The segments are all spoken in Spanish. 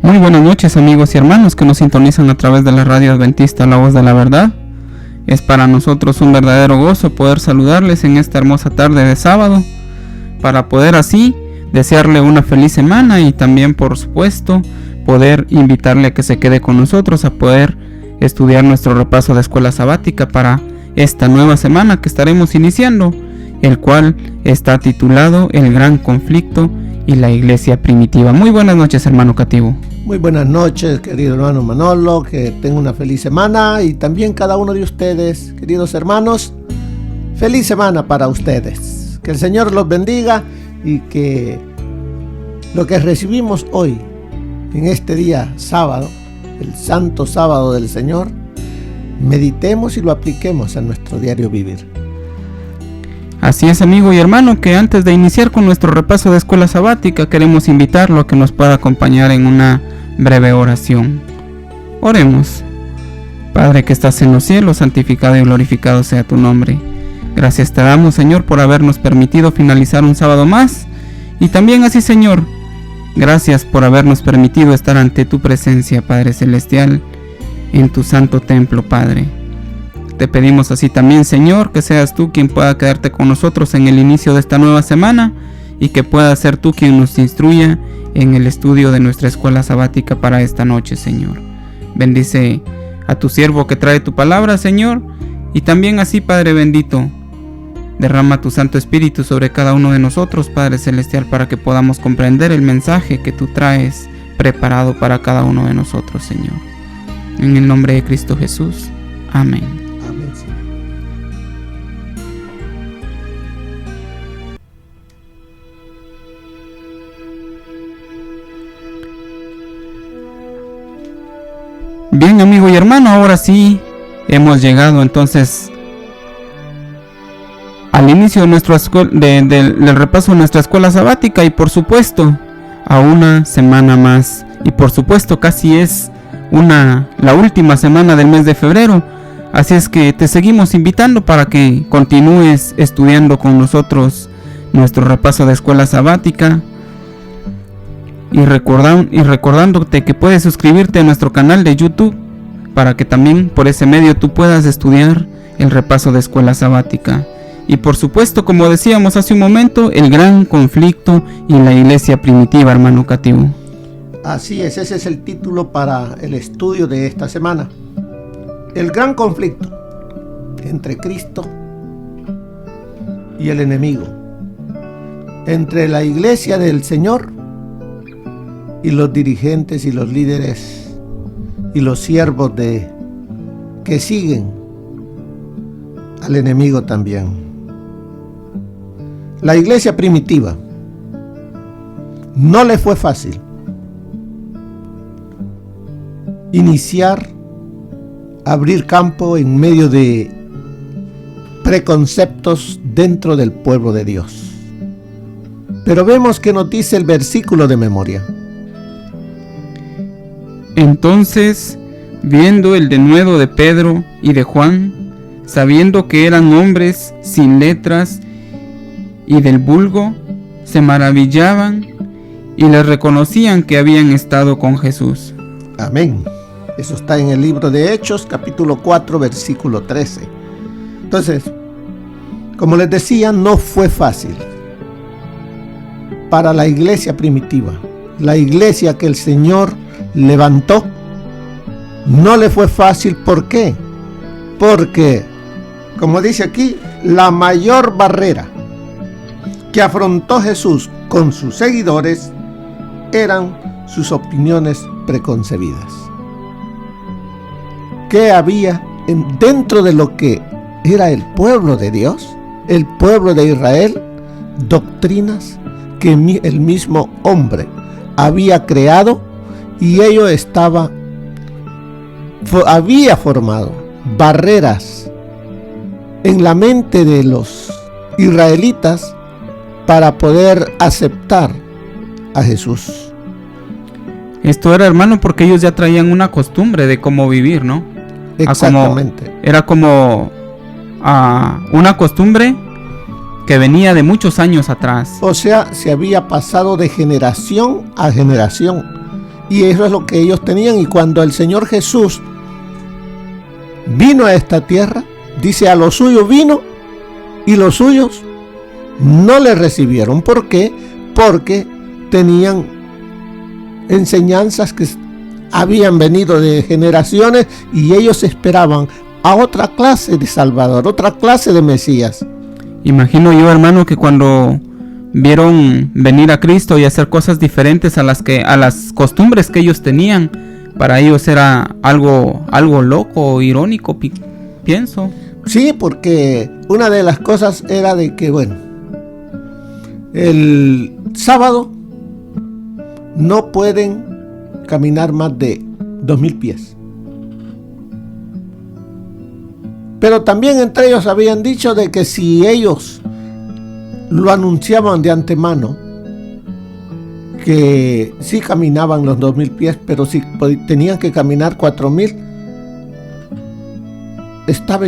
Muy buenas noches, amigos y hermanos que nos sintonizan a través de la radio adventista La Voz de la Verdad. Es para nosotros un verdadero gozo poder saludarles en esta hermosa tarde de sábado, para poder así desearle una feliz semana y también, por supuesto, poder invitarle a que se quede con nosotros a poder estudiar nuestro repaso de escuela sabática para esta nueva semana que estaremos iniciando, el cual está titulado El Gran Conflicto y la Iglesia Primitiva. Muy buenas noches, hermano Cativo. Muy buenas noches, querido hermano Manolo, que tenga una feliz semana, y también cada uno de ustedes, queridos hermanos, feliz semana para ustedes. Que el Señor los bendiga y que lo que recibimos hoy, en este día sábado, el santo sábado del Señor, meditemos y lo apliquemos a nuestro diario vivir. Así es, amigo y hermano, que antes de iniciar con nuestro repaso de escuela sabática, queremos invitarlo a que nos pueda acompañar en una breve oración. Oremos. Padre que estás en los cielos, santificado y glorificado sea tu nombre. Gracias te damos, Señor, por habernos permitido finalizar un sábado más, y también así, Señor, gracias por habernos permitido estar ante tu presencia, Padre Celestial, en tu santo templo, Padre. Te pedimos así también, Señor, que seas tú quien pueda quedarte con nosotros en el inicio de esta nueva semana y que pueda ser tú quien nos instruya en el estudio de nuestra escuela sabática para esta noche, Señor. Bendice a tu siervo que trae tu palabra, Señor, y también así, Padre bendito, derrama tu Santo Espíritu sobre cada uno de nosotros, Padre Celestial, para que podamos comprender el mensaje que tú traes preparado para cada uno de nosotros, Señor. En el nombre de Cristo Jesús. Amén. Amén, Señor. Bien, amigo y hermano, ahora sí hemos llegado entonces al inicio de nuestra del repaso de nuestra escuela sabática, y por supuesto a una semana más, y por supuesto casi es la última semana del mes de febrero. Así es que te seguimos invitando para que continúes estudiando con nosotros nuestro repaso de escuela sabática, y recordándote que puedes suscribirte a nuestro canal de YouTube para que también por ese medio tú puedas estudiar el repaso de escuela sabática. Y por supuesto, como decíamos hace un momento, el gran conflicto y la iglesia primitiva, hermano Cativo. Así es, ese es el título para el estudio de esta semana. El gran conflicto entre Cristo y el enemigo, entre la iglesia del Señor y los dirigentes y los líderes y los siervos que siguen al enemigo también. La iglesia primitiva no le fue fácil abrir campo en medio de preconceptos dentro del pueblo de Dios. Pero vemos que nos dice el versículo de memoria. Entonces, viendo el denuedo de Pedro y de Juan, sabiendo que eran hombres sin letras y del vulgo, se maravillaban y les reconocían que habían estado con Jesús. Amén. Eso está en el libro de Hechos, capítulo 4, versículo 13. Entonces, como les decía, no fue fácil para la iglesia primitiva. La iglesia que el Señor levantó, no le fue fácil. ¿Por qué? Porque, como dice aquí, la mayor barrera que afrontó Jesús con sus seguidores eran sus opiniones preconcebidas. ¿Qué había dentro de lo que era el pueblo de Dios, el pueblo de Israel? Doctrinas que el mismo hombre había creado, y ello había formado barreras en la mente de los israelitas para poder aceptar a Jesús. Esto era, hermano, porque ellos ya traían una costumbre de cómo vivir, ¿no? Exactamente. Era como una costumbre que venía de muchos años atrás. O sea, se había pasado de generación a generación. Y eso es lo que ellos tenían. Y cuando el Señor Jesús vino a esta tierra, dice, a los suyos vino y los suyos no le recibieron. ¿Por qué? Porque tenían enseñanzas que habían venido de generaciones y ellos esperaban a otra clase de Salvador, otra clase de Mesías. Imagino yo, hermano, que cuando vieron venir a Cristo y hacer cosas diferentes a las costumbres que ellos tenían, para ellos era algo loco, irónico, pienso. Sí, porque una de las cosas era de que, bueno, el sábado no pueden caminar más de 2000 pies. Pero también entre ellos habían dicho de que si ellos lo anunciaban de antemano, que sí caminaban los 2000 pies, pero si tenían que caminar 4000, estaba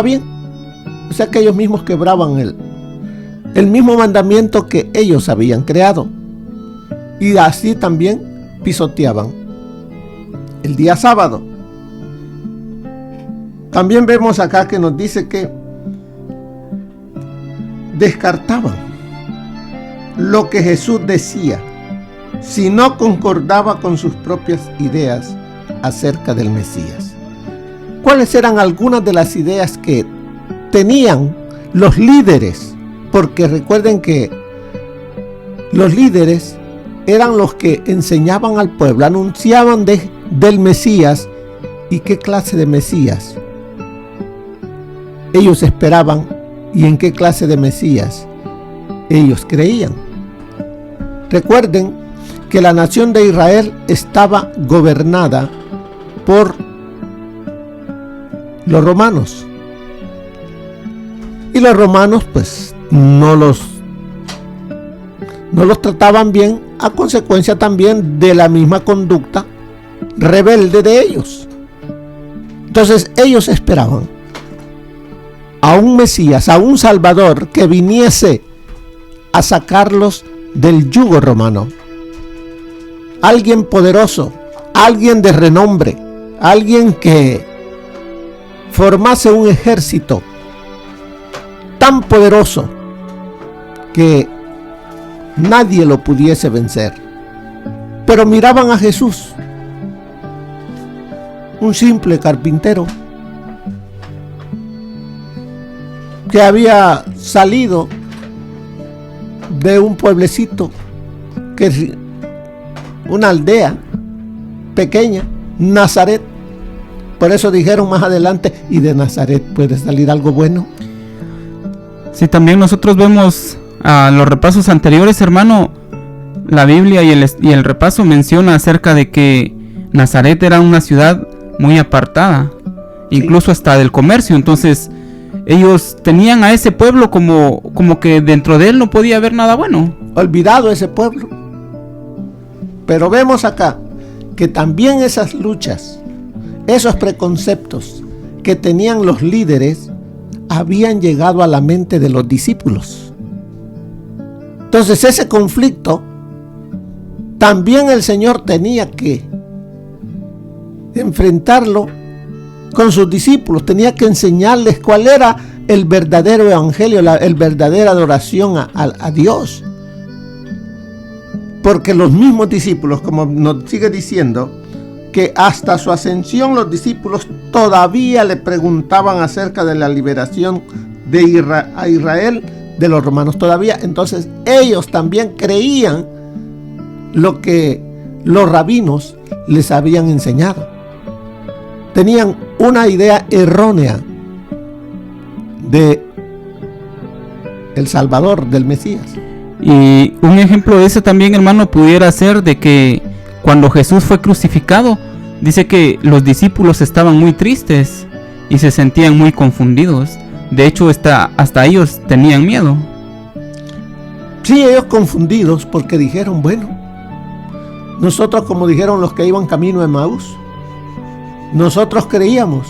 bien. O sea que ellos mismos quebraban el mismo mandamiento que ellos habían creado. Y así también pisoteaban el día sábado. También vemos acá que nos dice que descartaban lo que Jesús decía si no concordaba con sus propias ideas acerca del Mesías. ¿Cuáles eran algunas de las ideas que tenían los líderes? Porque recuerden que los líderes eran los que enseñaban al pueblo, anunciaban del Mesías. ¿Y qué clase de Mesías ellos esperaban y en qué clase de Mesías ellos creían? Recuerden que la nación de Israel estaba gobernada por los romanos. Y los romanos pues no los trataban bien, a consecuencia también de la misma conducta rebelde de ellos. Entonces ellos esperaban a un Mesías, a un Salvador que viniese a sacarlos del yugo romano. Alguien poderoso, alguien de renombre, alguien que formase un ejército tan poderoso que nadie lo pudiese vencer. Pero miraban a Jesús, un simple carpintero que había salido de un pueblecito, que es una aldea pequeña, Nazaret. Por eso dijeron más adelante, y de Nazaret puede salir algo bueno. Sí, también nosotros vemos a los repasos anteriores, hermano, la Biblia y el repaso menciona acerca de que Nazaret era una ciudad muy apartada, incluso hasta del comercio. Entonces ellos tenían a ese pueblo como que dentro de él no podía haber nada bueno. Olvidado ese pueblo. Pero vemos acá que también esas luchas, esos preconceptos que tenían los líderes, habían llegado a la mente de los discípulos. Entonces ese conflicto también el Señor tenía que enfrentarlo con sus discípulos, tenía que enseñarles cuál era el verdadero evangelio, el verdadera adoración a Dios. Porque los mismos discípulos, como nos sigue diciendo, que hasta su ascensión los discípulos todavía le preguntaban acerca de la liberación a Israel de los romanos todavía. Entonces ellos también creían lo que los rabinos les habían enseñado. Tenían una idea errónea de el Salvador, del Mesías. Y un ejemplo de ese también, hermano, pudiera ser de que cuando Jesús fue crucificado, dice que los discípulos estaban muy tristes y se sentían muy confundidos. De hecho, hasta ellos tenían miedo. Sí, ellos confundidos porque dijeron, bueno, nosotros, como dijeron los que iban camino a Emaús, nosotros creíamos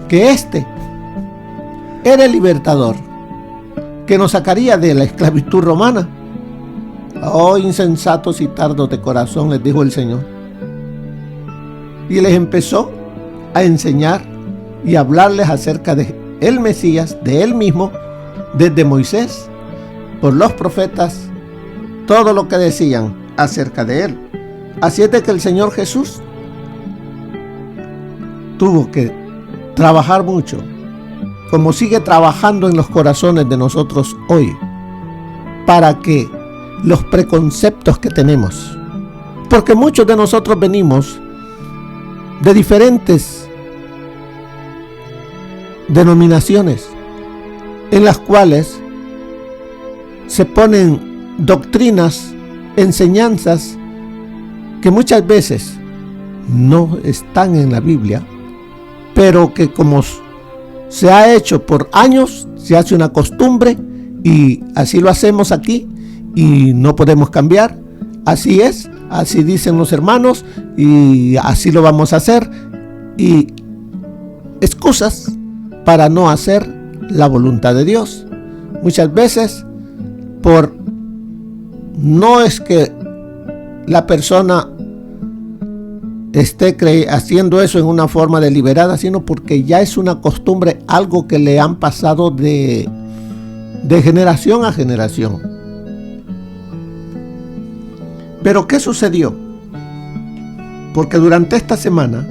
que este era el libertador, que nos sacaría de la esclavitud romana. Oh, insensatos y tardos de corazón, les dijo el Señor. Y les empezó a enseñar y hablarles acerca de el Mesías, de él mismo, desde Moisés, por los profetas, todo lo que decían acerca de él. Así es de que el Señor Jesús tuvo que trabajar mucho, como sigue trabajando en los corazones de nosotros hoy, para que los preconceptos que tenemos, porque muchos de nosotros venimos de diferentes denominaciones en las cuales se ponen doctrinas, enseñanzas que muchas veces no están en la Biblia, pero que como se ha hecho por años, se hace una costumbre y así lo hacemos aquí y no podemos cambiar. Así es, así dicen los hermanos y así lo vamos a hacer, y excusas para no hacer la voluntad de Dios. Muchas veces no es que la persona esté haciendo eso en una forma deliberada, sino porque ya es una costumbre, algo que le han pasado de generación a generación. Pero ¿qué sucedió? Porque durante esta semana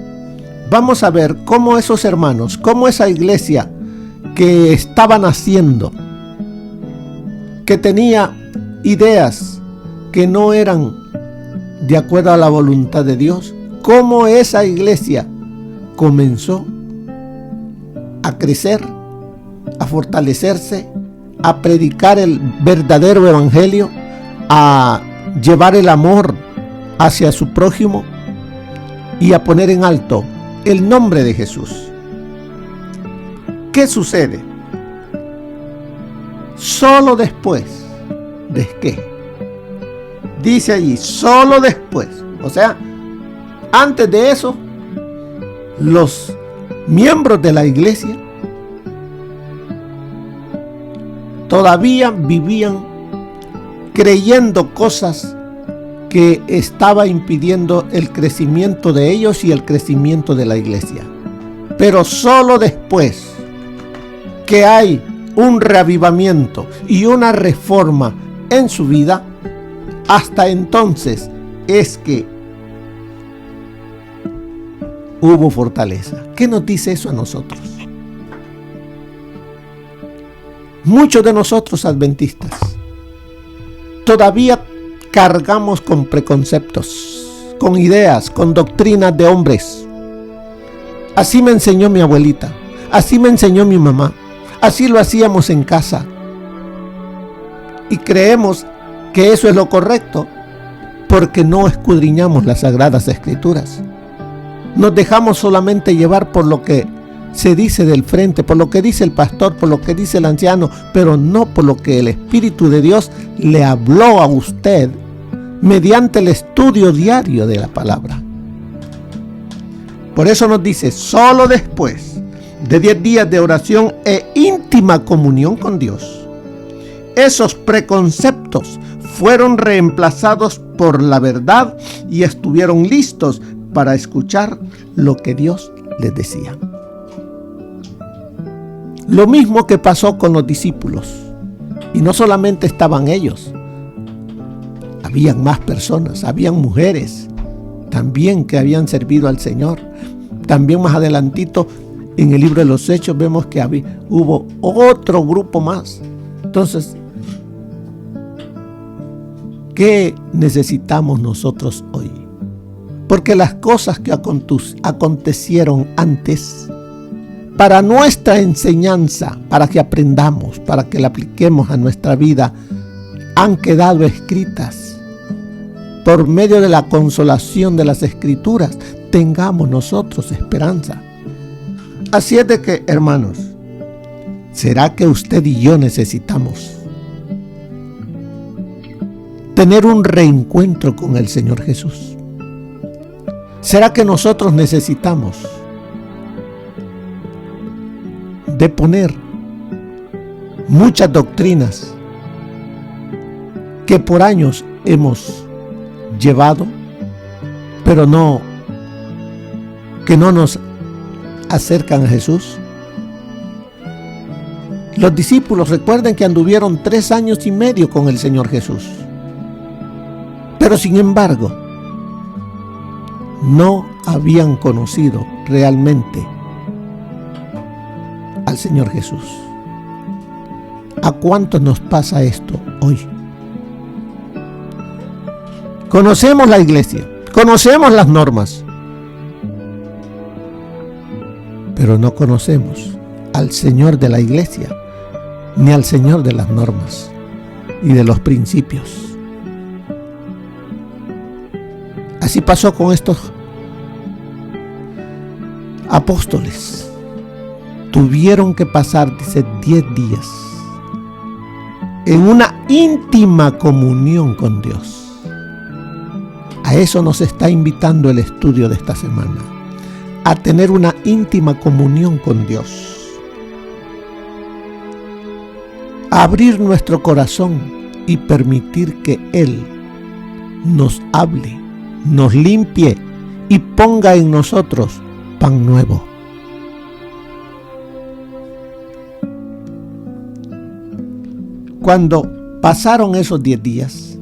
vamos a ver cómo esos hermanos, cómo esa iglesia que estaba naciendo, que tenía ideas que no eran de acuerdo a la voluntad de Dios, cómo esa iglesia comenzó a crecer, a fortalecerse, a predicar el verdadero evangelio, a llevar el amor hacia su prójimo y a poner en alto el nombre de Jesús. ¿Qué sucede? Solo después de qué? Dice allí, solo después. O sea, antes de eso, los miembros de la iglesia todavía vivían creyendo cosas que estaba impidiendo el crecimiento de ellos y el crecimiento de la iglesia. Pero solo después que hay un reavivamiento y una reforma en su vida, hasta entonces es que hubo fortaleza. ¿Qué nos dice eso a nosotros? Muchos de nosotros adventistas todavía cargamos con preconceptos, con ideas, con doctrinas de hombres. Así me enseñó mi abuelita, así me enseñó mi mamá, así lo hacíamos en casa. Y creemos que eso es lo correcto porque no escudriñamos las Sagradas Escrituras. Nos dejamos solamente llevar por lo que se dice del frente, por lo que dice el pastor, por lo que dice el anciano, pero no por lo que el Espíritu de Dios le habló a usted mediante el estudio diario de la palabra. Por eso nos dice, solo después de 10 días de oración e íntima comunión con Dios, esos preconceptos fueron reemplazados por la verdad y estuvieron listos para escuchar lo que Dios les decía. Lo mismo que pasó con los discípulos. Y no solamente estaban ellos. Habían más personas, habían mujeres también que habían servido al Señor. También más adelantito en el libro de los Hechos vemos que hubo otro grupo más. Entonces, ¿qué necesitamos nosotros hoy? Porque las cosas que acontecieron antes, para nuestra enseñanza, para que aprendamos, para que la apliquemos a nuestra vida, han quedado escritas. Por medio de la consolación de las Escrituras, tengamos nosotros esperanza. Así es de que, hermanos, ¿será que usted y yo necesitamos tener un reencuentro con el Señor Jesús? ¿Será que nosotros necesitamos de poner muchas doctrinas que por años hemos llevado, pero que no nos acercan a Jesús. Los discípulos, recuerden que anduvieron 3 años y medio con el Señor Jesús, pero sin embargo no habían conocido realmente al Señor Jesús. ¿A cuántos nos pasa esto hoy? Conocemos la iglesia, conocemos las normas, pero no conocemos al Señor de la iglesia, ni al Señor de las normas y de los principios. Así pasó con estos apóstoles. Tuvieron que pasar, dice, 10 días en una íntima comunión con Dios. A eso nos está invitando el estudio de esta semana, a tener una íntima comunión con Dios, a abrir nuestro corazón y permitir que Él nos hable, nos limpie y ponga en nosotros pan nuevo. Cuando pasaron esos 10 días,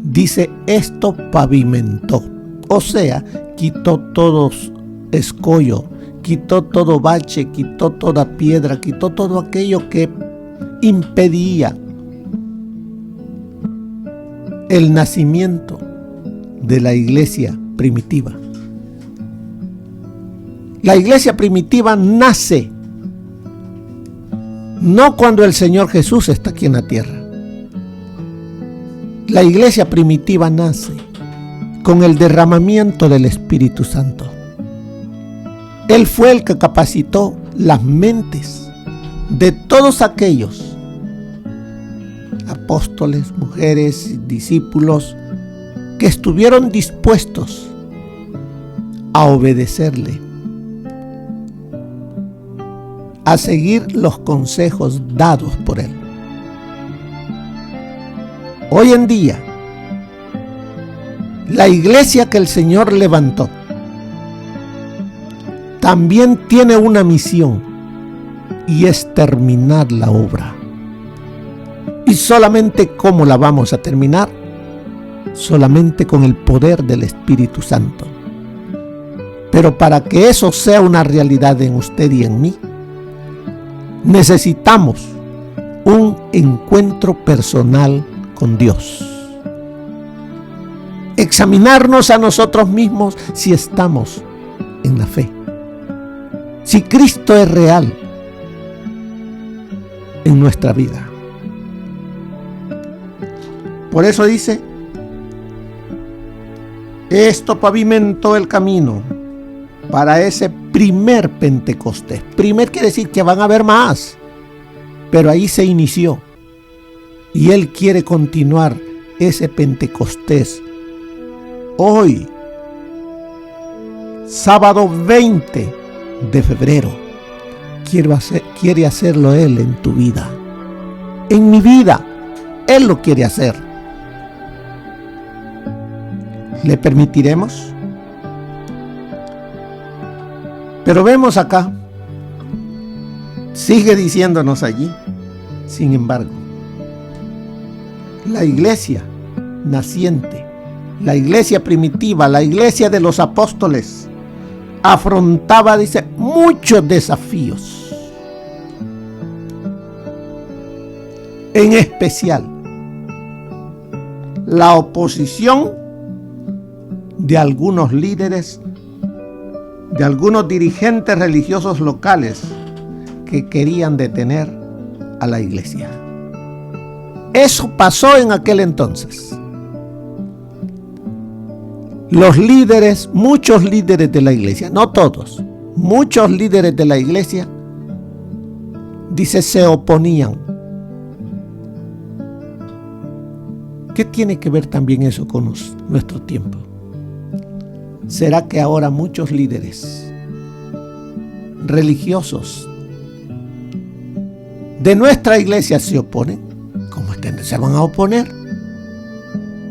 dice, esto pavimentó, o sea, quitó todo escollo, quitó todo bache, quitó toda piedra, quitó todo aquello que impedía el nacimiento de la iglesia primitiva. La iglesia primitiva nace no cuando el Señor Jesús está aquí en la tierra. La iglesia primitiva nace con el derramamiento del Espíritu Santo. Él fue el que capacitó las mentes de todos aquellos apóstoles, mujeres, discípulos que estuvieron dispuestos a obedecerle, a seguir los consejos dados por Él. Hoy en día, la iglesia que el Señor levantó también tiene una misión, y es terminar la obra. ¿Y solamente cómo la vamos a terminar? Solamente con el poder del Espíritu Santo. Pero para que eso sea una realidad en usted y en mí, necesitamos un encuentro personal con Dios. Examinarnos a nosotros mismos si estamos en la fe, si Cristo es real en nuestra vida. Por eso dice, esto pavimentó el camino para ese primer Pentecostés. Primer quiere decir que van a haber más, pero ahí se inició. Y Él quiere continuar ese Pentecostés hoy, sábado 20 de febrero. Quiere hacerlo Él en tu vida, en mi vida. Él lo quiere hacer. ¿Le permitiremos? Pero vemos acá, sigue diciéndonos allí, sin embargo, la iglesia naciente, la iglesia primitiva, la iglesia de los apóstoles, afrontaba, dice, muchos desafíos. En especial, la oposición de algunos líderes, de algunos dirigentes religiosos locales que querían detener a la iglesia. Eso pasó en aquel entonces. Los líderes, muchos líderes de la iglesia, no todos, muchos líderes de la iglesia, dice, se oponían. ¿Qué tiene que ver también eso con nuestro tiempo? ¿Será que ahora muchos líderes religiosos de nuestra iglesia se oponen? ¿Cómo es que se van a oponer?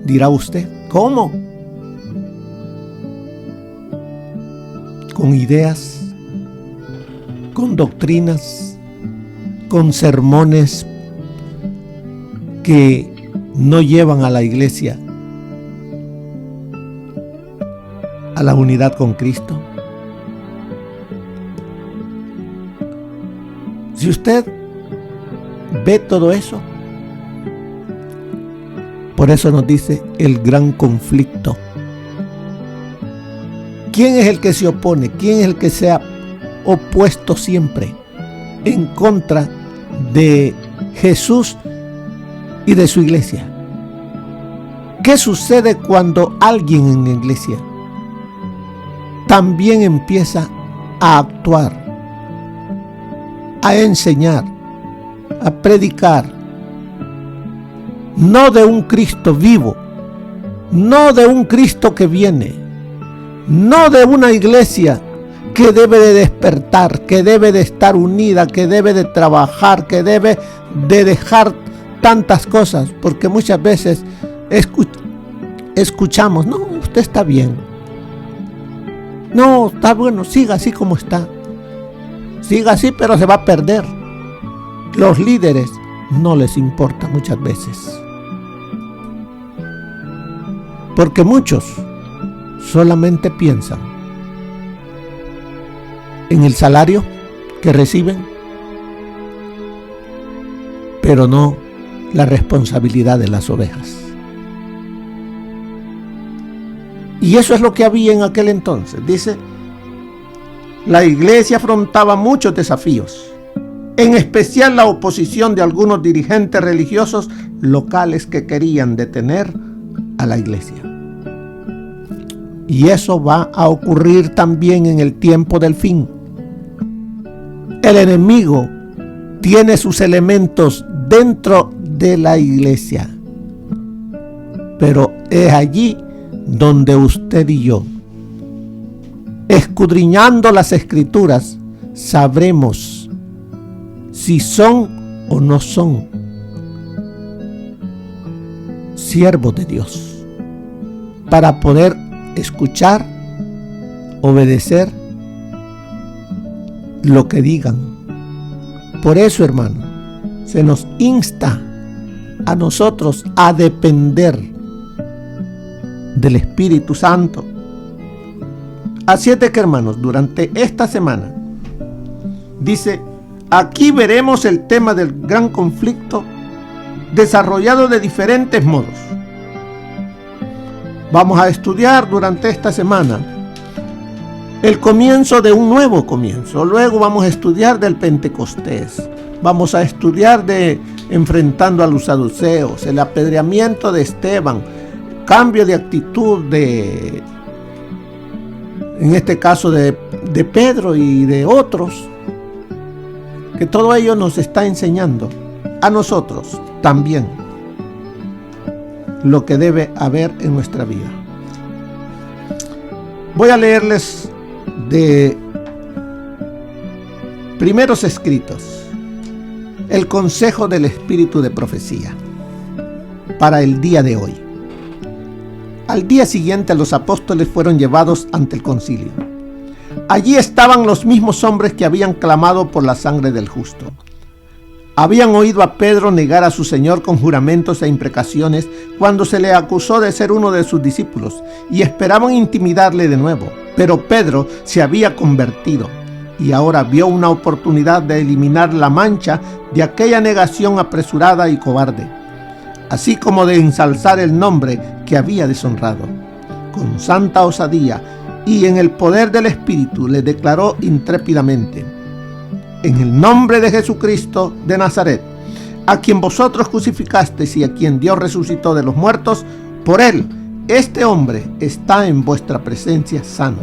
Dirá usted, ¿cómo? Con ideas, con doctrinas, con sermones que no llevan a la iglesia a la unidad con Cristo. Si usted ve todo eso, por eso nos dice el gran conflicto. ¿Quién es el que se opone? ¿Quién es el que se ha opuesto siempre en contra de Jesús y de su iglesia? ¿Qué sucede cuando alguien en la iglesia también empieza a actuar, a enseñar, a predicar, no de un Cristo vivo, no de un Cristo que viene, no de una iglesia que debe de despertar, que debe de estar unida, que debe de trabajar, que debe de dejar tantas cosas? Porque muchas veces escuchamos, no, usted está bien, no, está bueno, siga así como está, siga así, pero se va a perder. Los líderes no les importa muchas veces, porque muchos solamente piensan en el salario que reciben, pero no la responsabilidad de las ovejas. Y eso es lo que había en aquel entonces. Dice, la iglesia afrontaba muchos desafíos, en especial la oposición de algunos dirigentes religiosos locales que querían detener a la iglesia. Y eso va a ocurrir también en el tiempo del fin. El enemigo tiene sus elementos dentro de la iglesia, pero es allí donde usted y yo, escudriñando las escrituras, sabremos si son o no son siervos de Dios, para poder escuchar, obedecer lo que digan. Por eso, hermano, se nos insta a nosotros a depender del Espíritu Santo. Así es de que, hermanos, durante esta semana, dice, aquí veremos el tema del gran conflicto desarrollado de diferentes modos. Vamos a estudiar durante esta semana el comienzo de un nuevo comienzo. Luego vamos a estudiar del Pentecostés. Vamos a estudiar de enfrentando a los saduceos, el apedreamiento de Esteban, cambio de actitud en este caso de Pedro y de otros, que todo ello nos está enseñando a nosotros también lo que debe haber en nuestra vida. Voy a leerles de primeros escritos el consejo del espíritu de profecía para el día de hoy. Al día siguiente los apóstoles fueron llevados ante el concilio. Allí estaban los mismos hombres que habían clamado por la sangre del justo. Habían oído a Pedro negar a su Señor con juramentos e imprecaciones cuando se le acusó de ser uno de sus discípulos, y esperaban intimidarle de nuevo. Pero Pedro se había convertido y ahora vio una oportunidad de eliminar la mancha de aquella negación apresurada y cobarde, así como de ensalzar el nombre que había deshonrado. Con santa osadía y en el poder del Espíritu le declaró intrépidamente: en el nombre de Jesucristo de Nazaret, a quien vosotros crucificasteis y a quien Dios resucitó de los muertos, por él, este hombre está en vuestra presencia sano.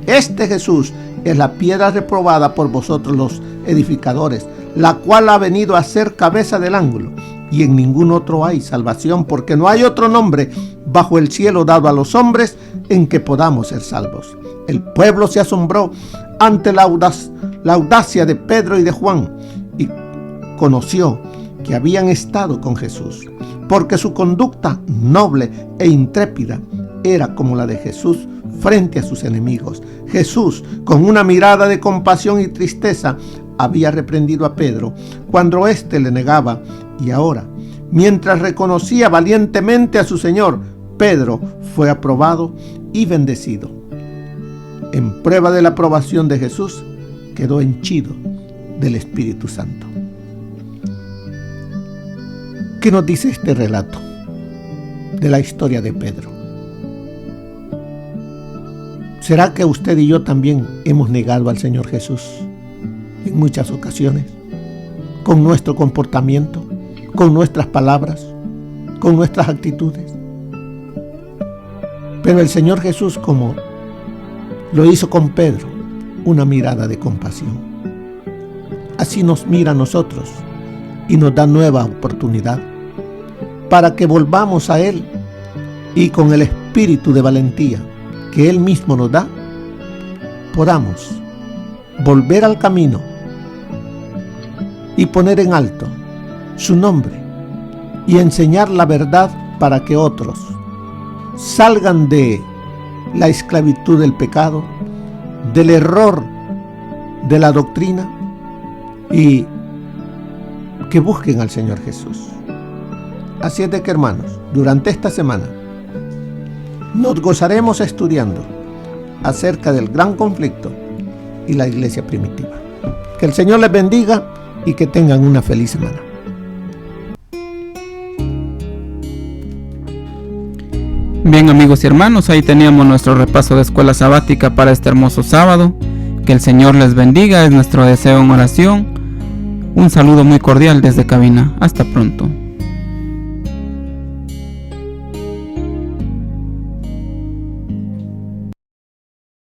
Este Jesús es la piedra reprobada por vosotros los edificadores, la cual ha venido a ser cabeza del ángulo, y en ningún otro hay salvación, porque no hay otro nombre bajo el cielo dado a los hombres en que podamos ser salvos. El pueblo se asombró ante la audacia de Pedro y de Juan, y conoció que habían estado con Jesús. porque su conducta noble e intrépida era como la de Jesús frente a sus enemigos. Jesús, con una mirada de compasión y tristeza, había reprendido a Pedro cuando éste le negaba, y ahora, mientras reconocía valientemente a su Señor, Pedro fue aprobado y bendecido. En prueba de la aprobación de Jesús, quedó henchido del Espíritu Santo. ¿Qué nos dice este relato de la historia de Pedro? ¿Será que usted y yo también hemos negado al Señor Jesús en muchas ocasiones? Con nuestro comportamiento, con nuestras palabras, con nuestras actitudes. Pero el Señor Jesús, como lo hizo con Pedro, una mirada de compasión. Así nos mira a nosotros y nos da nueva oportunidad para que volvamos a Él y con el espíritu de valentía que Él mismo nos da, podamos volver al camino y poner en alto su nombre y enseñar la verdad para que otros salgan de la esclavitud del pecado, del error de la doctrina y que busquen al Señor Jesús. Así es de que, hermanos, durante esta semana nos gozaremos estudiando acerca del gran conflicto y la iglesia primitiva. Que el Señor les bendiga y que tengan una feliz semana. Bien, amigos y hermanos, ahí teníamos nuestro repaso de escuela sabática para este hermoso sábado. Que el Señor les bendiga, es nuestro deseo en oración. Un saludo muy cordial desde cabina. Hasta pronto.